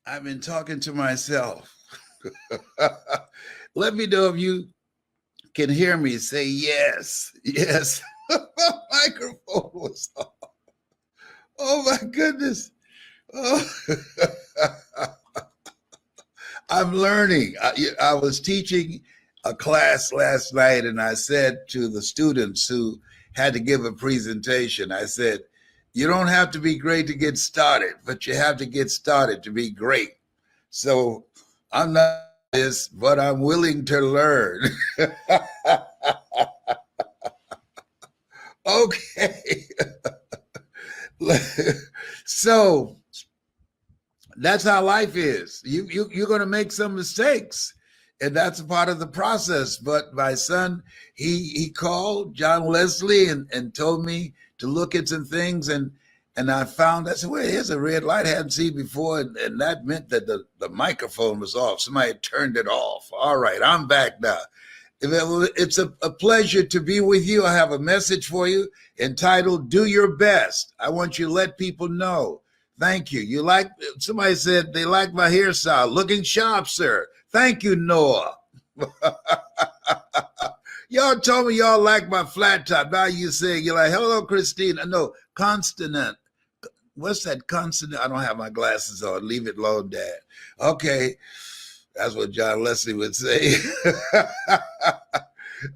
I've been talking to myself. Let me know if you can hear me. Say yes. Yes. My microphone was off. Oh my goodness. Oh. I'm learning. I was teaching a class last night and I said to the students who had to give a presentation, I said, you don't have to be great to get started, but you have to get started to be great. So I'm not this, but I'm willing to learn. Okay. So that's how life is. You're going to make some mistakes, and that's a part of the process. But my son, he called John Leslie and told me to look at some things, and I found, I said, well, here's a red light I hadn't seen before, and that meant that the microphone was off. Somebody had turned it off. All right, I'm back now. It's a pleasure to be with you. I have a message for you entitled "Do Your Best." I want you to let people know. Thank you. You like, somebody said they like my hairstyle. Looking sharp, sir. Thank you, Noah. Y'all told me y'all like my flat top. Now you say, you're like, hello, Christina. No, consonant. What's that consonant? I don't have my glasses on. Leave it alone, Dad. Okay. That's what John Leslie would say.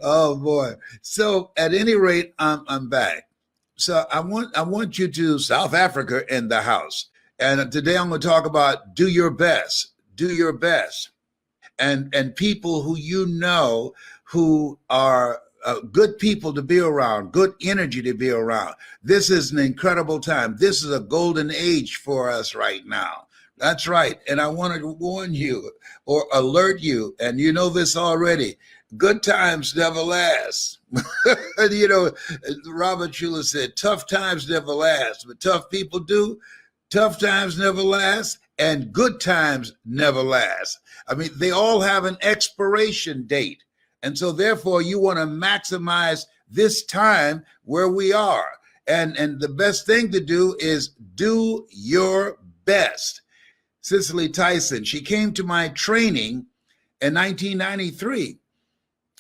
Oh boy. So at any rate, I'm back. So I want you to South Africa in the house. And today I'm going to talk about do your best. Do your best. And people who you know who are good people to be around, good energy to be around. This is an incredible time. This is a golden age for us right now. That's right. And I wanted to warn you or alert you, and you know this already. Good times never last. You know, Robert Schuller said, tough times never last, but tough people do. Tough times never last, and good times never last. I mean, they all have an expiration date. And so therefore you want to maximize this time where we are. And the best thing to do is do your best. Cicely Tyson, she came to my training in 1993.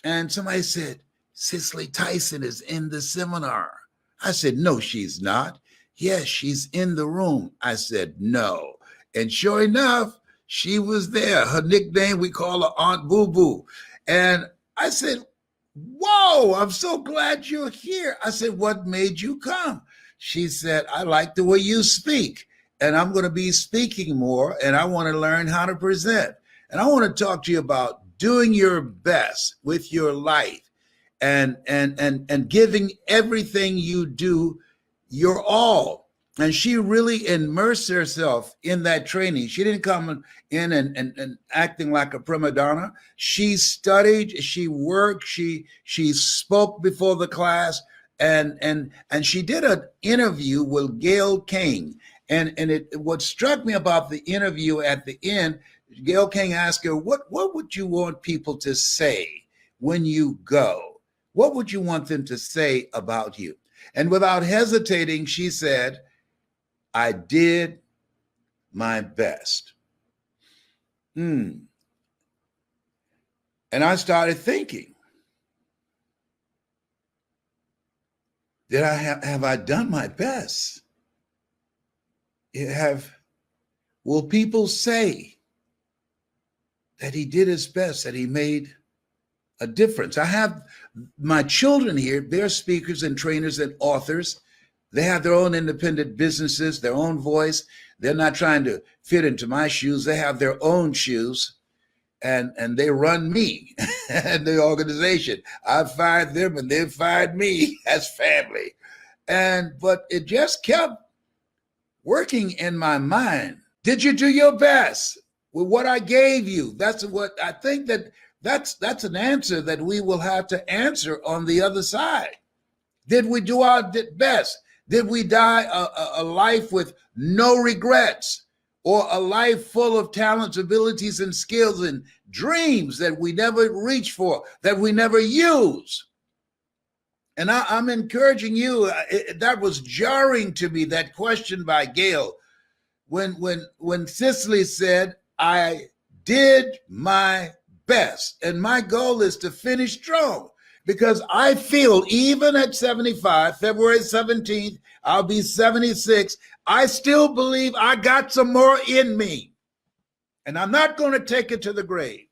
And somebody said, Cicely Tyson is in the seminar. I said, no, she's not. Yes, she's in the room. I said, no. And sure enough, she was there. Her nickname, we call her Aunt Boo Boo. And I said, whoa, I'm so glad you're here. I said, what made you come? She said, I like the way you speak, and I'm going to be speaking more, and I want to learn how to present. And I want to talk to you about doing your best with your life and giving everything you do your all. And she really immersed herself in that training. She didn't come in and acting like a prima donna. She studied, she worked, she spoke before the class, and she did an interview with Gail King. And what struck me about the interview at the end, Gail King asked her, what would you want people to say when you go? What would you want them to say about you? And without hesitating, she said, I did my best. And I started thinking, have I done my best? Will people say that he did his best, that he made a difference? I have my children here, they're speakers and trainers and authors. They have their own independent businesses, their own voice. They're not trying to fit into my shoes. They have their own shoes, and they run me and the organization. I've fired them and they've fired me as family. But it just kept working in my mind. Did you do your best with what I gave you? That's what I think that's an answer that we will have to answer on the other side. Did we do our best? Did we die a life with no regrets, or a life full of talents, abilities, and skills and dreams that we never reach for, that we never use? And I'm encouraging you. That was jarring to me, that question by Gail. when Cicely said, I did my best, and my goal is to finish strong, because I feel even at 75, February 17th, I'll be 76. I still believe I got some more in me, and I'm not going to take it to the grave.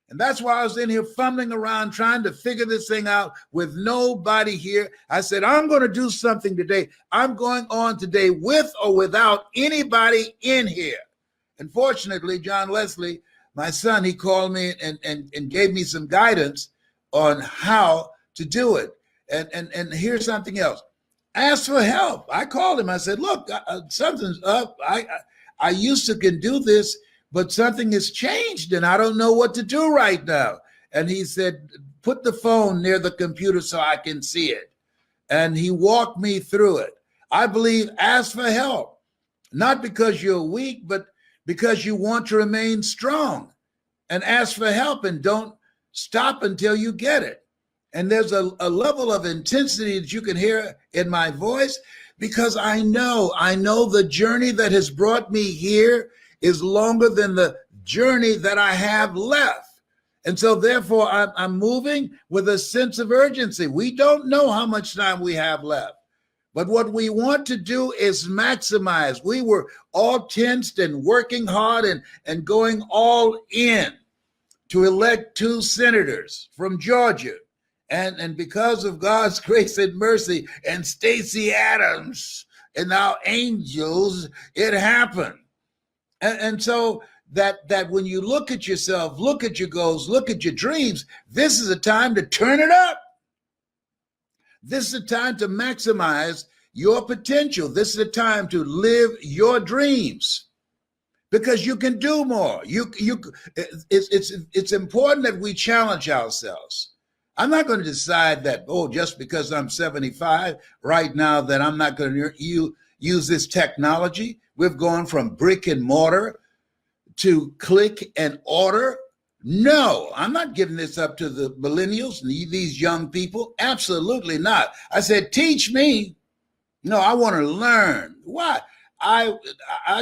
And that's why I was in here fumbling around trying to figure this thing out with nobody here. I said, I'm going to do something today. I'm going on today with or without anybody in here. And fortunately, John Leslie, my son, he called me and gave me some guidance on how to do it. And here's something else. Ask for help. I called him. I said, look, something's up. I used to can do this, but something has changed and I don't know what to do right now. And he said, put the phone near the computer so I can see it. And he walked me through it. I believe ask for help, not because you're weak, but because you want to remain strong. And ask for help and don't stop until you get it. And there's a level of intensity that you can hear in my voice, because I know the journey that has brought me here is longer than the journey that I have left. And so therefore I'm moving with a sense of urgency. We don't know how much time we have left, but what we want to do is maximize. We were all tensed and working hard and going all in to elect 2 senators from Georgia. And because of God's grace and mercy and Stacey Adams and our angels, it happened. And so that when you look at yourself, look at your goals, look at your dreams, this is a time to turn it up. This is a time to maximize your potential. This is a time to live your dreams, because you can do more. It's important that we challenge ourselves. I'm not going to decide that, just because I'm 75 right now, that I'm not going to use this technology. We've gone from brick and mortar to click and order. No, I'm not giving this up to the millennials and these young people. Absolutely not. I said, teach me. No, I want to learn. Why? I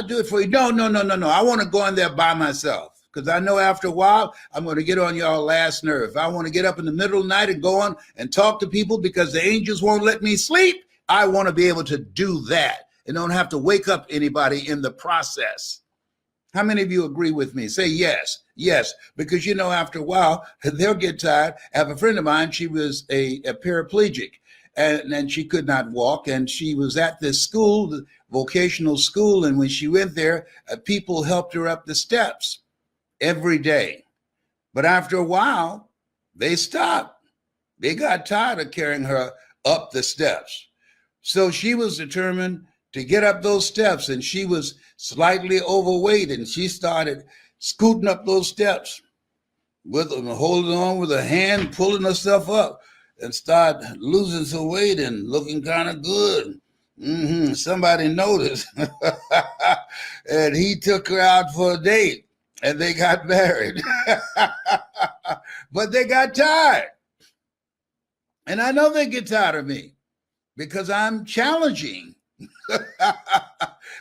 do it for you. No. I want to go in there by myself, because I know after a while, I'm going to get on y'all last nerve. I want to get up in the middle of the night and go on and talk to people because the angels won't let me sleep. I want to be able to do that and don't have to wake up anybody in the process. How many of you agree with me? Say yes. Yes, because after a while, they'll get tired. I have a friend of mine, she was a paraplegic, and she could not walk, and she was at this school, the vocational school, and when she went there, people helped her up the steps every day. But after a while, they stopped. They got tired of carrying her up the steps. So she was determined to get up those steps, and she was slightly overweight, and she started scooting up those steps with them, holding on with her hand, pulling herself up, and start losing some weight and looking kind of good. Somebody noticed, and he took her out for a date, and they got married. But they got tired. And I know they get tired of me because I'm challenging.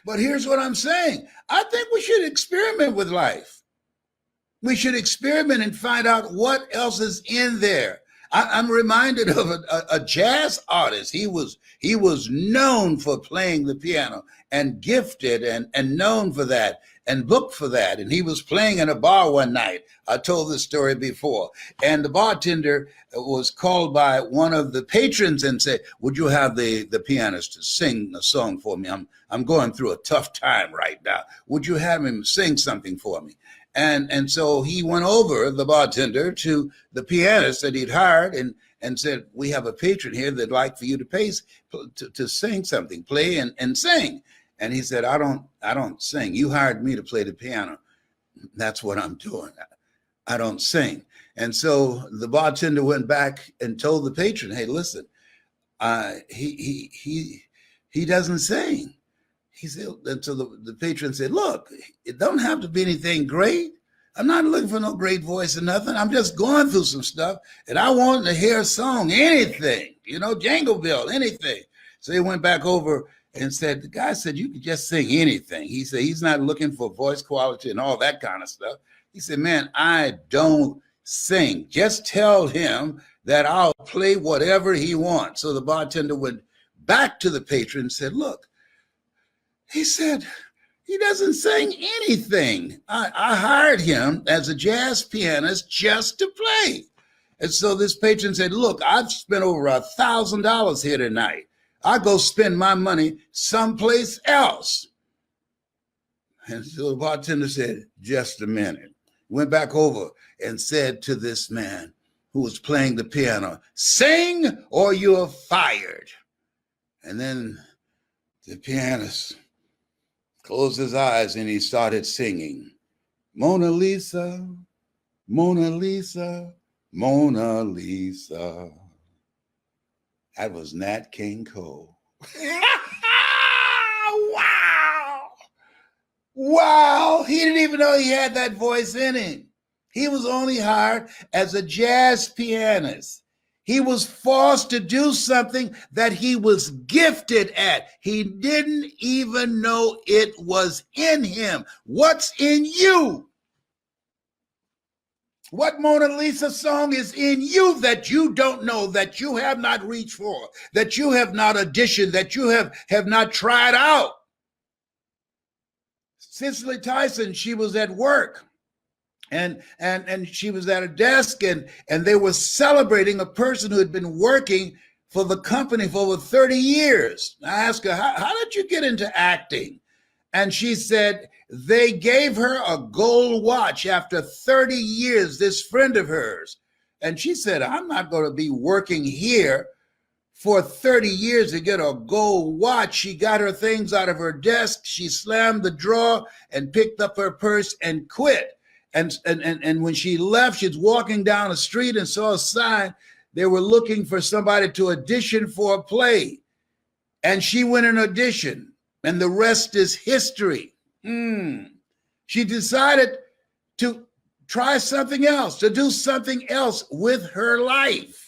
But here's what I'm saying. I think we should experiment with life. We should experiment and find out what else is in there. I'm reminded of a jazz artist. He was known for playing the piano and gifted and known for that and booked for that. And he was playing in a bar one night. I told this story before. And the bartender was called by one of the patrons and said, would you have the pianist to sing a song for me? I'm going through a tough time right now. Would you have him sing something for me? And so he went over, the bartender, to the pianist that he'd hired and said, we have a patron here that'd like for you to sing something, play and sing. And he said, I don't sing. You hired me to play the piano. That's what I'm doing. I don't sing. And so the bartender went back and told the patron, hey, listen, he doesn't sing. He said, and so the patron said, look, it don't have to be anything great. I'm not looking for no great voice or nothing. I'm just going through some stuff and I want to hear a song, anything, Jangle Bell, anything. So he went back over and said, the guy said, you could just sing anything. He said, he's not looking for voice quality and all that kind of stuff. He said, man, I don't sing. Just tell him that I'll play whatever he wants. So the bartender went back to the patron and said, look, he said, he doesn't sing anything. I hired him as a jazz pianist just to play. And so this patron said, look, I've spent over $1,000 here tonight. I go spend my money someplace else. And so the bartender said, just a minute. Went back over and said to this man who was playing the piano, sing or you're fired. And then the pianist closed his eyes and he started singing, Mona Lisa, Mona Lisa, Mona Lisa. That was Nat King Cole. Wow. Wow. He didn't even know he had that voice in him. He was only hired as a jazz pianist. He was forced to do something that he was gifted at. He didn't even know it was in him. What's in you? What Mona Lisa song is in you that you don't know, that you have not reached for, that you have not auditioned, that you have not tried out? Cicely Tyson, she was at work. And she was at a desk and they were celebrating a person who had been working for the company for over 30 years. I asked her, how did you get into acting? And she said, they gave her a gold watch after 30 years, this friend of hers. And she said, I'm not going to be working here for 30 years to get a gold watch. She got her things out of her desk. She slammed the drawer and picked up her purse and quit. And when she left, she was walking down the street and saw a sign. They were looking for somebody to audition for a play. And she went and auditioned. And the rest is history. She decided to try something else, to do something else with her life.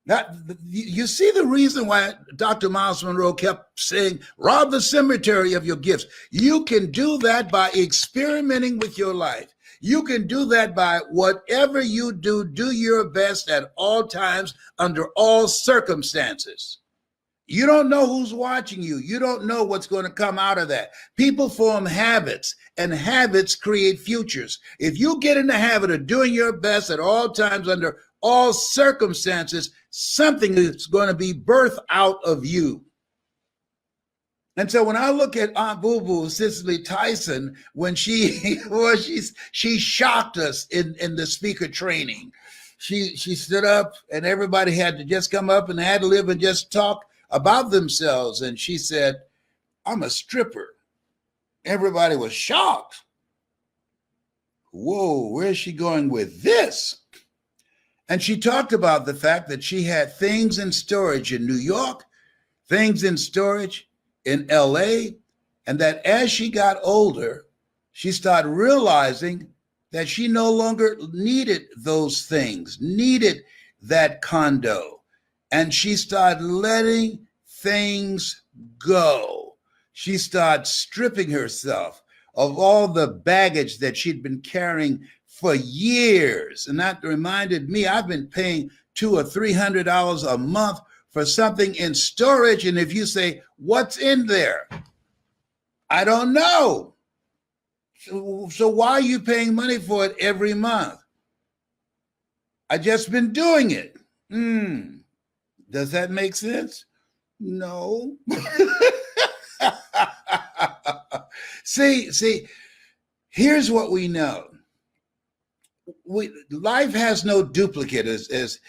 Now, you see the reason why Dr. Miles Monroe kept saying, rob the cemetery of your gifts. You can do that by experimenting with your life. You can do that by whatever you do your best at all times, under all circumstances. You don't know who's watching you. You don't know what's going to come out of that. People form habits, and habits create futures. If you get in the habit of doing your best at all times, under all circumstances, something is going to be birthed out of you. And so when I look at Aunt Boo Boo, Cicely Tyson, when she shocked us in the speaker training. She stood up and everybody had to just come up and ad lib and just talk about themselves. And she said, I'm a stripper. Everybody was shocked. Whoa, where's she going with this? And she talked about the fact that she had things in storage in New York, things in storage in LA, and that as she got older, she started realizing that she no longer needed those things, needed that condo. And she started letting things go. She started stripping herself of all the baggage that she'd been carrying for years. And that reminded me, I've been paying $200 or $300 a month for something in storage. And if you say, what's in there? I don't know. So why are you paying money for it every month? I just been doing it. Does that make sense? No. See, here's what we know. Life has no duplicate, as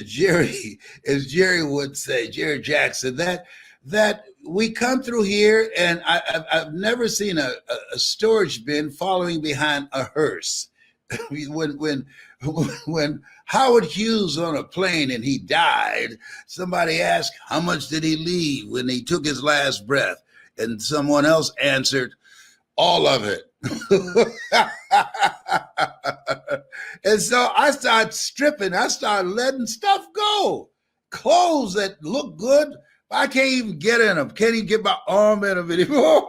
Jerry would say, Jerry Jackson, that we come through here, and I've never seen a storage bin following behind a hearse. When Howard Hughes on a plane and he died, somebody asked, how much did he leave when he took his last breath? And someone else answered, all of it. And so I started stripping. I started letting stuff go. Clothes that look good, I can't even get in them. Can't even get my arm in them anymore.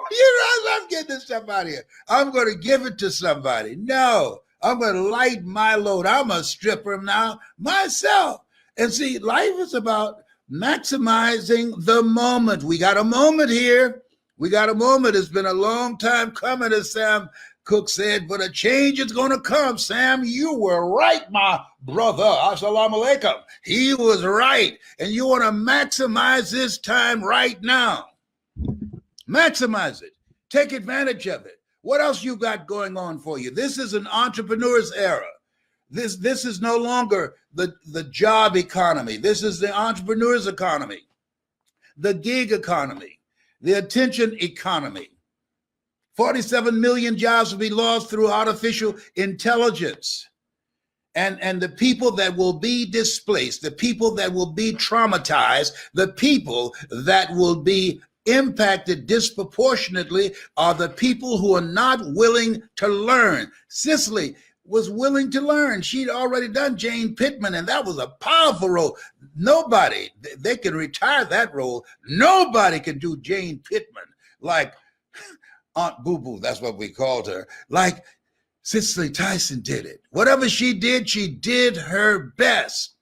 I'm getting this stuff out of here. I'm going to give it to somebody. No, I'm going to lighten my load. I'm a stripper now myself. And see, life is about maximizing the moment. We got a moment here. We got a moment. It's been a long time coming, as Sam Cooke said, but a change is going to come. Sam, you were right, my brother. Assalamu alaikum. He was right. And you want to maximize this time right now. Maximize it. Take advantage of it. What else you got going on for you? This is an entrepreneur's era. This is no longer the job economy. This is the entrepreneur's economy, the gig economy, the attention economy. 47 million jobs will be lost through artificial intelligence. And the people that will be displaced, the people that will be traumatized, the people that will be impacted disproportionately are the people who are not willing to learn. Cicely was willing to learn. She'd already done Jane Pittman, and that was a powerful role. Nobody, they can retire that role. Nobody can do Jane Pittman like Aunt Boo Boo, that's what we called her, like Cicely Tyson did it. Whatever she did her best.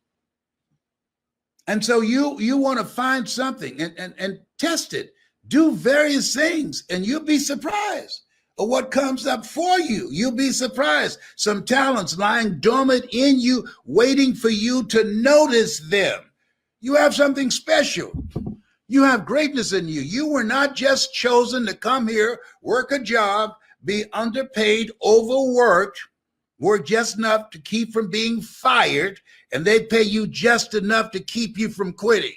And so you want to find something and test it. Do various things, and you'll be surprised of what comes up for you. You'll be surprised. Some talents lying dormant in you, waiting for you to notice them. You have something special. You have greatness in you. You were not just chosen to come here, work a job, be underpaid, overworked, work just enough to keep from being fired, and they pay you just enough to keep you from quitting.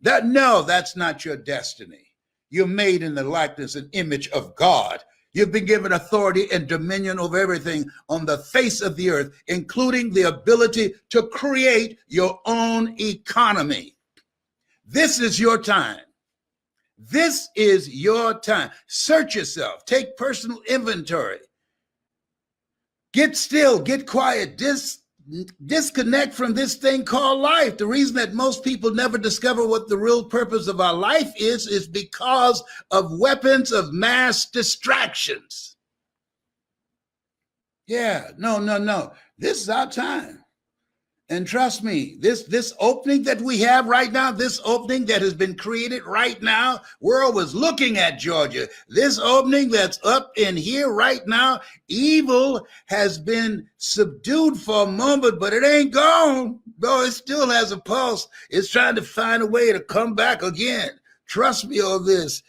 That's not your destiny. You're made in the likeness and image of God. You've been given authority and dominion over everything on the face of the earth, including the ability to create your own economy. This is your time. This is your time. Search yourself. Take personal inventory. Get still. Get quiet. Disconnect from this thing called life. The reason that most people never discover what the real purpose of our life is because of weapons of mass distractions. Yeah, no. This is our time. And trust me, this opening that we have right now, this opening that has been created right now, world was looking at Georgia. This opening that's up in here right now, evil has been subdued for a moment, but it ain't gone. Though it still has a pulse. It's trying to find a way to come back again. Trust me on this.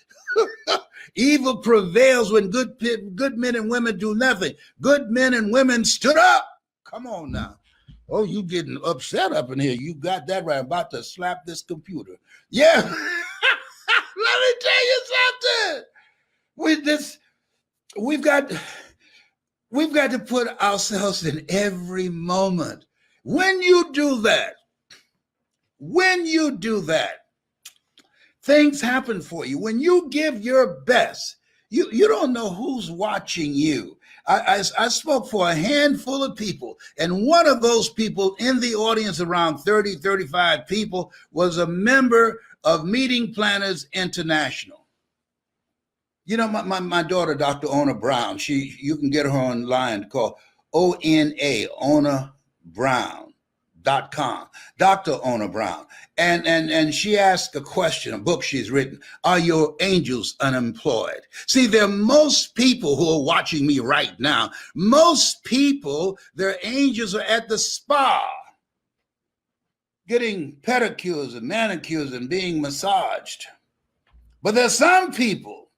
Evil prevails when good men and women do nothing. Good men and women stood up. Come on now. Oh, you getting upset up in here. You got that right. I'm about to slap this computer. Yeah. Let me tell you something. We've got to put ourselves in every moment. When you do that, things happen for you. When you give your best, you don't know who's watching you. I spoke for a handful of people, and one of those people in the audience, around 30, 35 people, was a member of Meeting Planners International. You know, my daughter, Dr. Ona Brown, you can get her online called ONA, Ona Brown. .com, Dr. Ona Brown. And she asked a question, a book she's written, are your angels unemployed? See, there are most people who are watching me right now. Most people, their angels are at the spa, getting pedicures and manicures and being massaged. But there's some people,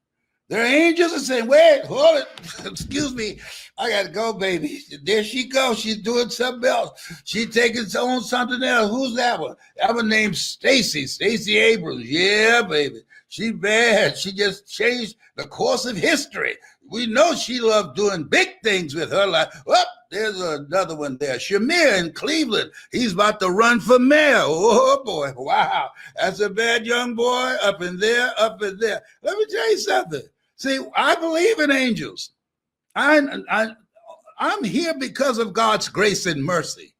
their angels are saying, wait, hold it, excuse me, I got to go, baby. There she goes. She's doing something else. She's taking on something else. Who's that one? That one named Stacey Abrams. Yeah, baby. She's bad. She just changed the course of history. We know she loved doing big things with her life. Oh, there's another one there. Shamir in Cleveland. He's about to run for mayor. Oh, boy. Wow. That's a bad young boy up in there. Let me tell you something. See, I believe in angels. I'm here because of God's grace and mercy.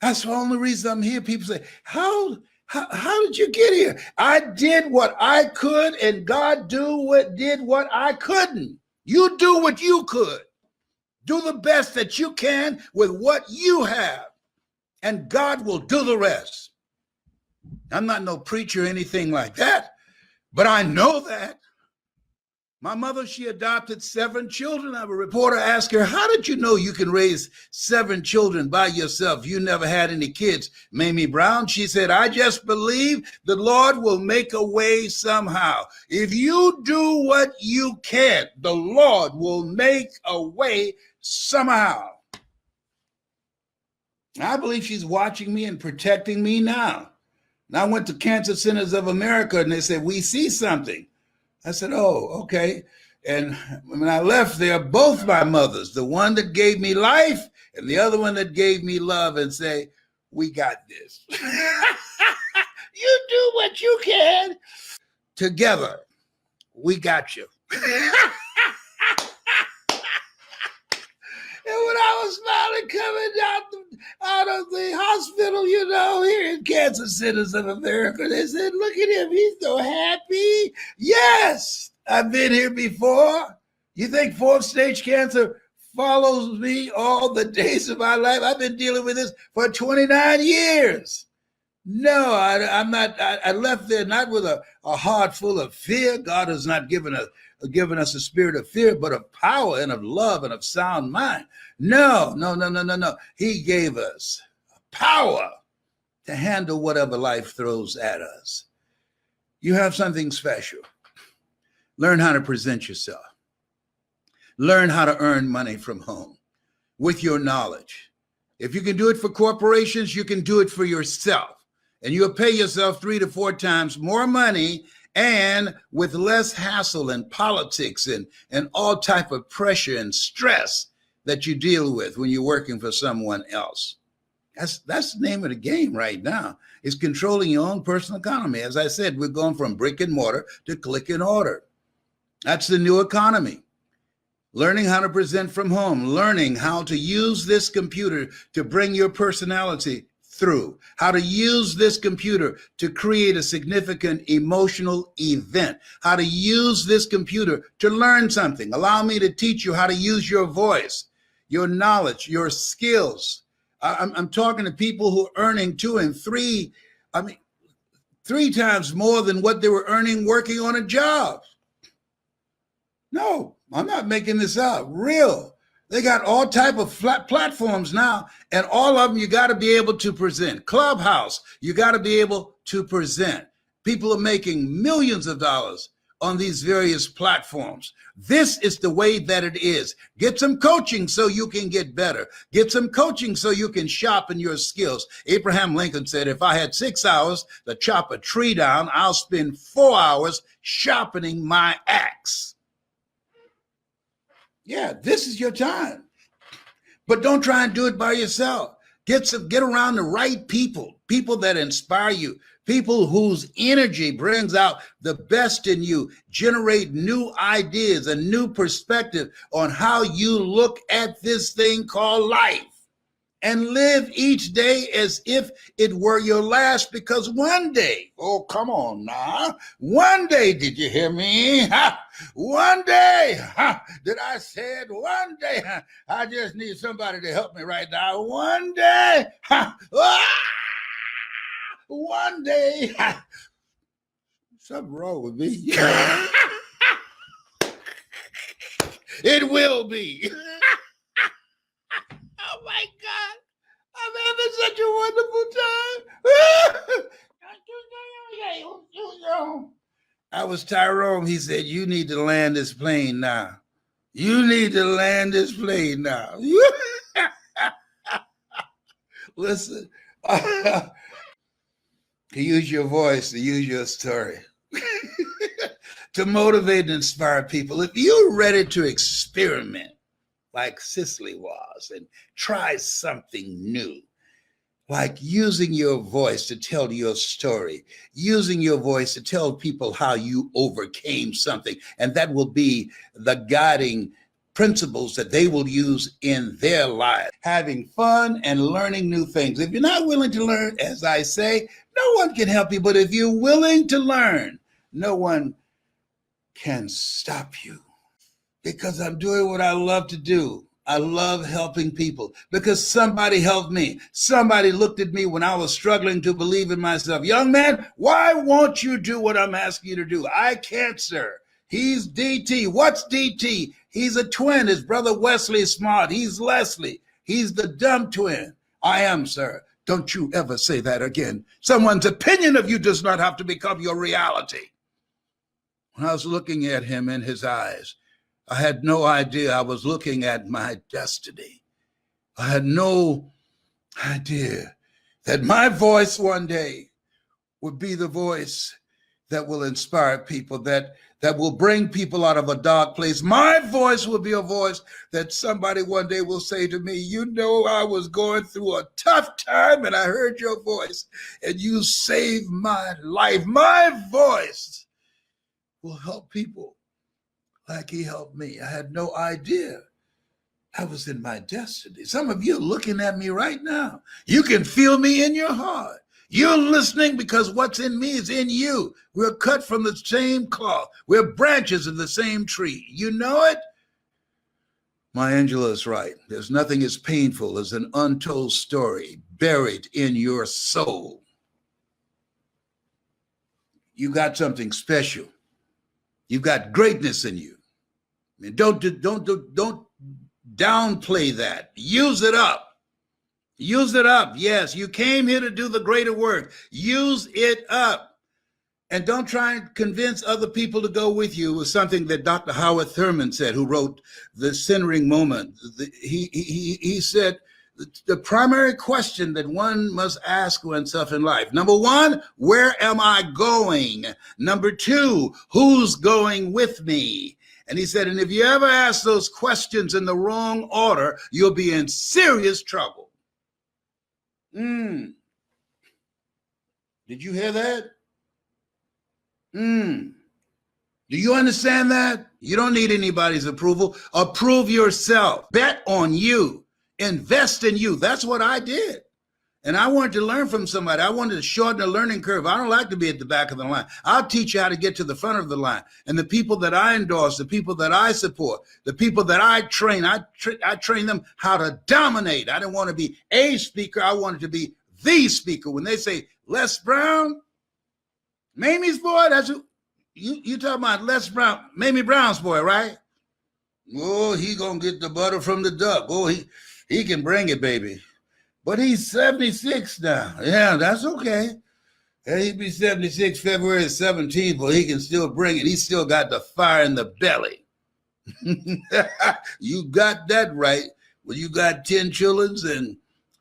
That's the only reason I'm here. People say, how How did you get here? I did what I could, and God did what I couldn't. You do what you could. Do the best that you can with what you have, and God will do the rest. I'm not no preacher or anything like that, but I know that. My mother, she adopted 7 children. I have a reporter asked her, how did you know you can raise 7 children by yourself? You never had any kids, Mamie Brown. She said, I just believe the Lord will make a way somehow. If you do what you can, the Lord will make a way somehow. I believe she's watching me and protecting me now. And I went to Cancer Centers of America and they said, we see something. I said, oh, okay. And when I left there, both my mothers, the one that gave me life and the other one that gave me love, and say, we got this. You do what you can. Together, we got you. And when I was finally coming out of the hospital, you know, here in Cancer Centers of America, they said, look at him, he's so happy. Yes, I've been here before. You think 4th stage cancer follows me all the days of my life? I've been dealing with this for 29 years. No, I'm not. I left there not with a heart full of fear. God has not given us a spirit of fear, but of power and of love and of sound mind. No. He gave us power to handle whatever life throws at us. You have something special. Learn how to present yourself. Learn how to earn money from home with your knowledge. If you can do it for corporations, you can do it for yourself. And you'll pay yourself 3 to 4 times more money and with less hassle and politics and all type of pressure and stress that you deal with when you're working for someone else. That's the name of the game right now, is controlling your own personal economy. As I said, we're going from brick and mortar to click and order. That's the new economy. Learning how to present from home, learning how to use this computer to bring your personality through, how to use this computer to create a significant emotional event, how to use this computer to learn something. Allow me to teach you how to use your voice, your knowledge, your skills. I'm talking to people who are earning 2 and 3, 3 times more than what they were earning working on a job. No, I'm not making this up. Real. They got all type of flat platforms now, and all of them you got to be able to present. Clubhouse, you got to be able to present. People are making millions of dollars on these various platforms. This is the way that it is. Get some coaching so you can get better. Get some coaching so you can sharpen your skills. Abraham Lincoln said, if I had 6 hours to chop a tree down, I'll spend 4 hours sharpening my axe. Yeah, this is your time. But don't try and do it by yourself. Get around the right people that inspire you, people whose energy brings out the best in you, generate new ideas, a new perspective on how you look at this thing called life. And live each day as if it were your last, because one day, oh, come on now, one day, did you hear me? One day, did I say it? One day, I just need somebody to help me right now. One day, one day, something wrong with me. It will be. Oh my God, I'm having such a wonderful time. I was Tyrone. He said, you need to land this plane now. You need to land this plane now. Listen, to use your voice, to use your story, to motivate and inspire people. If you're ready to experiment, like Cicely was, and try something new, like using your voice to tell your story, using your voice to tell people how you overcame something, and that will be the guiding principles that they will use in their life. Having fun and learning new things. If you're not willing to learn, as I say, No one can help you, but if you're willing to learn, no one can stop you. Because I'm doing what I love to do. I love helping people because somebody helped me. Somebody looked at me when I was struggling to believe in myself. Young man, why won't you do what I'm asking you to do? I can't, sir. He's DT. What's DT? He's a twin. His brother Wesley is smart. He's Leslie. He's the dumb twin. I am, sir. Don't you ever say that again. Someone's opinion of you does not have to become your reality. When I was looking at him in his eyes, I had no idea I was looking at my destiny. I had no idea that my voice one day would be the voice that will inspire people, that will bring people out of a dark place. My voice will be a voice that somebody one day will say to me, you know, I was going through a tough time and I heard your voice and you saved my life. My voice will help people like he helped me. I had no idea I was in my destiny. Some of you are looking at me right now. You can feel me in your heart. You're listening because what's in me is in you. We're cut from the same cloth. We're branches of the same tree. You know it? My Angela is right. There's nothing as painful as an untold story buried in your soul. You got something special. You've got greatness in you. And don't downplay that. Use it up. Use it up. Yes, you came here to do the greater work. Use it up. And don't try and convince other people to go with you. It was something that Dr. Howard Thurman said, who wrote The Centering Moment. He said, the primary question that one must ask oneself in life. Number one, where am I going? Number two, who's going with me? And he said, and if you ever ask those questions in the wrong order, you'll be in serious trouble. Did you hear that? Do you understand that? You don't need anybody's approval. Approve yourself. Bet on you. Invest in you. That's what I did. And I wanted to learn from somebody. I wanted to shorten the learning curve. I don't like to be at the back of the line. I'll teach you how to get to the front of the line. And the people that I endorse, the people that I support, the people that I train, I train them how to dominate. I didn't want to be a speaker. I wanted to be the speaker. When they say Les Brown, Mamie's boy, that's who you talking about. Les Brown, Mamie Brown's boy, right? Oh, he gonna get the butter from the duck. Oh, he can bring it, baby. But he's 76 now. Yeah, that's okay. He'll be 76 February 17th, but he can still bring it. He's still got the fire in the belly. You got that right. Well, you got 10 children and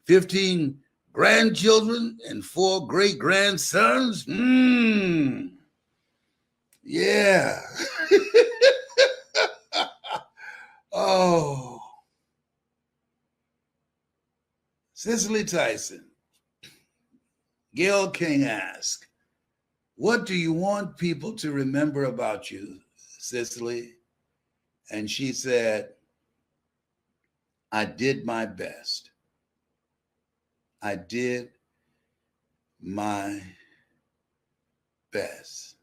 15 grandchildren and 4 great-grandsons. Yeah. Oh. Cicely Tyson, Gail King asked, what do you want people to remember about you, Cicely? And she said, I did my best. I did my best.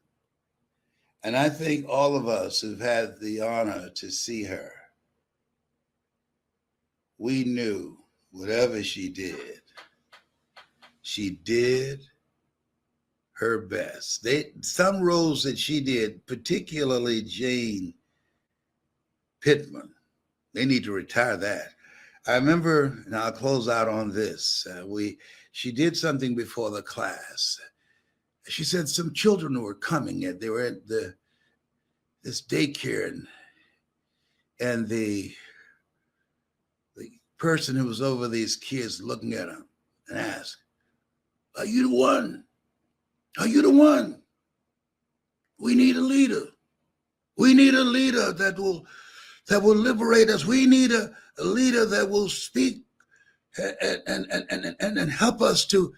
And I think all of us who've had the honor to see her, we knew whatever she did her best. Some roles that she did, particularly Jane Pittman, they need to retire that. I remember, and I'll close out on this. She did something before the class. She said some children were coming and they were at this daycare and the person who was over these kids looking at them and asked, are you the one? Are you the one? We need a leader. We need a leader that will liberate us. We need a leader that will speak and help us to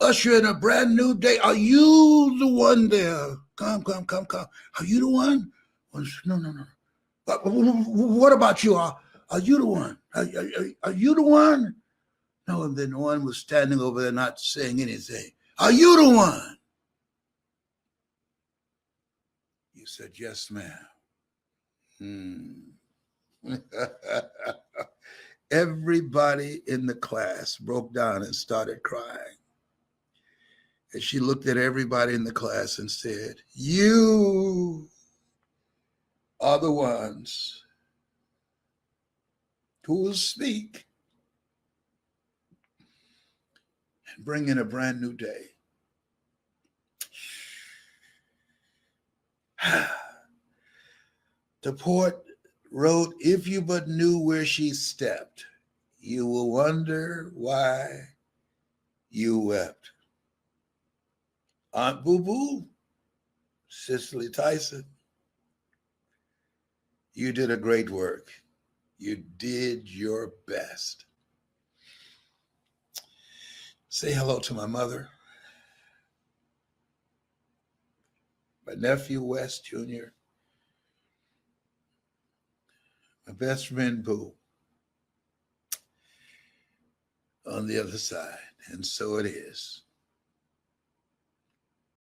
usher in a brand new day. Are you the one there? Come. Are you the one? No. What about you? Are you the one? Are you the one? No, and then one was standing over there not saying anything. Are you the one? You said, yes, ma'am. Everybody in the class broke down and started crying. And she looked at everybody in the class and said, you are the ones who will speak and bring in a brand new day. The poet wrote, if you but knew where she stepped, you will wonder why you wept. Aunt Boo Boo, Cicely Tyson, you did a great work. You did your best. Say hello to my mother, my nephew Wes Jr., my best friend Boo on the other side. And so it is.